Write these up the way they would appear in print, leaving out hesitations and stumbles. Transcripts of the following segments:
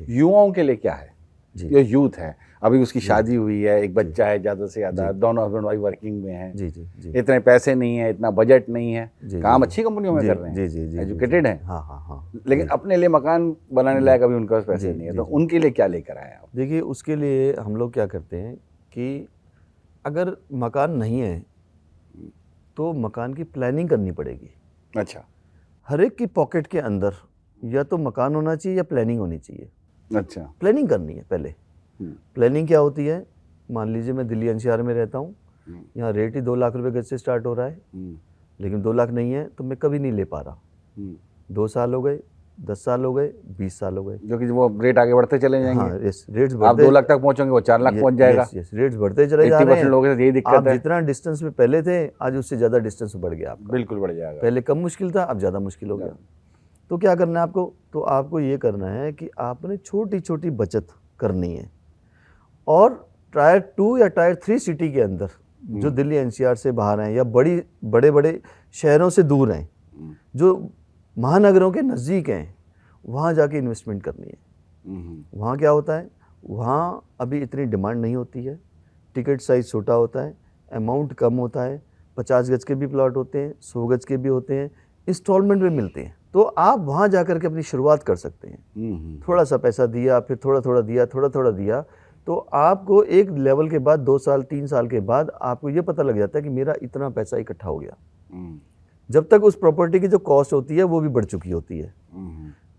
युवाओं के लिए क्या है? जी जो यूथ है, अभी उसकी शादी हुई है, एक बच्चा है, ज़्यादा से ज़्यादा, जी। दोनों हस्बैंड वाइफ वर्किंग में हैं, जी जी जी इतने पैसे नहीं है, इतना बजट नहीं है, जी काम जी अच्छी कंपनियों में जी कर रहे जी हैं, जी जी एजुकेटेड हैं, हाँ हाँ हाँ लेकिन जी अपने लिए मकान बनाने जी लायक अभी उनके पास पैसे जी नहीं है, जी तो जी। उनके लिए क्या लेकर आए आप? देखिए उसके लिए हम लोग क्या करते हैं कि अगर मकान नहीं है तो मकान की प्लानिंग करनी पड़ेगी। अच्छा, हर एक की पॉकेट के अंदर या तो मकान होना चाहिए या प्लानिंग होनी चाहिए। अच्छा। प्लानिंग करनी है पहले। हुँ, प्लानिंग क्या होती है? मान लीजिए मैं दिल्ली एनसीआर में रहता हूँ, हुँ, यहाँ रेट ही 2 लाख रुपए गज से स्टार्ट हो रहा है, हुँ, लेकिन 2 लाख नहीं है तो मैं कभी नहीं ले पा रहा। हुँ, 2 साल हो गए, 10 साल हो गए, 20 साल हो गए। जो कि वो रेट आगे बढ़ते चले जाएँगे, हाँ, यस रेट्स आप बढ़ते 2 लाख तक पहुँचोगे, वो 4 लाख पहुँच जाएगा, यस यस रेट्स बढ़ते चले जा रहे 80% हैं। लोगों के साथ यही दिक्कत आप है, जितना डिस्टेंस में पहले थे, आज उससे ज़्यादा डिस्टेंस बढ़ गया आपका। बिल्कुल बढ़ जाएगा। पहले कम मुश्किल था, अब ज़्यादा मुश्किल हो गया। तो क्या करना है आपको? तो आपको ये करना है कि आपने छोटी-छोटी बचत करनी है और टायर 2 या टायर 3 सिटी के अंदर जो दिल्ली एनसीआर से बाहर हैं या बड़े-बड़े शहरों से दूर हैं, जो महानगरों के नज़दीक हैं, वहाँ जाके इन्वेस्टमेंट करनी है। वहाँ क्या होता है? वहाँ अभी इतनी डिमांड नहीं होती है, टिकट साइज़ छोटा होता है, अमाउंट कम होता है, 50 गज के भी प्लॉट होते हैं, 100 गज के भी होते हैं, इंस्टॉलमेंट में मिलते हैं। तो आप वहाँ जाकर के अपनी शुरुआत कर सकते हैं। थोड़ा सा पैसा दिया, फिर थोड़ा-थोड़ा दिया, थोड़ा-थोड़ा दिया, तो आपको एक लेवल के बाद 2 साल, 3 साल के बाद आपको ये पता लग जाता है कि मेरा इतना पैसा इकट्ठा हो गया। जब तक उस प्रॉपर्टी की जो कॉस्ट होती है वो भी बढ़ चुकी होती है।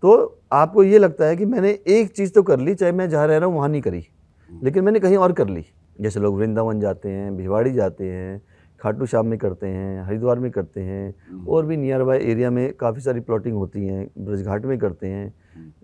तो आपको ये लगता है कि मैंने एक चीज़ तो कर ली, चाहे मैं जहाँ रह रहा हूँ वहाँ नहीं करी, लेकिन मैंने कहीं और कर ली। जैसे लोग वृंदावन जाते हैं, भिवाड़ी जाते हैं, खाटू श्याम में करते हैं, हरिद्वार में करते हैं, और भी नियर बाय एरिया में काफ़ी सारी प्लॉटिंग होती हैं, ब्रजघाट में करते हैं।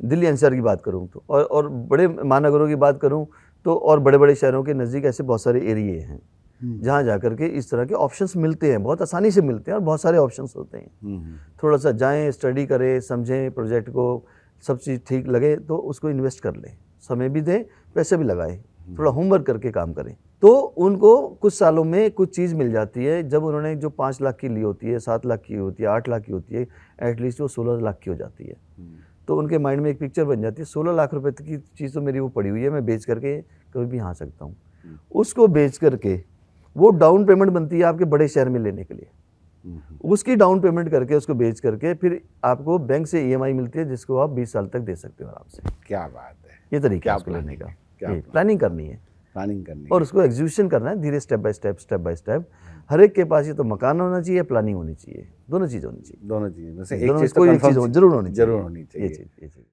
दिल्ली एनसीआर की बात करूँ तो और बड़े महानगरों की बात करूँ तो और बड़े-बड़े शहरों के नज़दीक ऐसे बहुत सारे एरिए हैं, जहाँ जाकर के इस तरह के ऑप्शंस मिलते हैं, बहुत आसानी से मिलते हैं और बहुत सारे ऑप्शंस होते हैं। थोड़ा सा जाएँ, स्टडी करें, समझें प्रोजेक्ट को, सब चीज़ ठीक लगे तो उसको इन्वेस्ट कर लें, समय भी दें, पैसे भी लगाएं, थोड़ा होमवर्क करके काम करें। तो उनको कुछ सालों में कुछ चीज़ मिल जाती है। जब उन्होंने जो 5 लाख की ली होती है, 7 लाख की होती है, 8 लाख की होती है, एटलीस्ट वो 16 लाख की हो जाती है। तो उनके माइंड में एक पिक्चर बन जाती है, 16 लाख रुपए की चीज़ तो मेरी वो पड़ी हुई है, मैं बेच करके कभी भी यहाँ आ सकता हूँ। उसको बेच करके वो डाउन पेमेंट बनती है आपके बड़े शहर में लेने के लिए। उसकी डाउन पेमेंट करके उसको बेच करके फिर आपको बैंक से ईएमआई मिलती है, जिसको आप 20 साल तक दे सकते हो आराम से। क्या बात है! ये तरीका क्या है उसको लेने प्लानिंग का। है, क्या प्लानिंग करनी है प्लानिंग करनी और है। उसको एग्जीक्यूशन करना है धीरे, स्टेप बाय स्टेप। हर एक के पास ये तो मकान होना चाहिए, प्लानिंग होनी चाहिए, दोनों चीज़ होनी चाहिए। दोनों चीज़ें में से एक दोनों में चीज़ तो कोई एक चीज़ कन्फर्म जरूर होनी चाहिए। ज़रूर होनी चाहिए। ये चीज़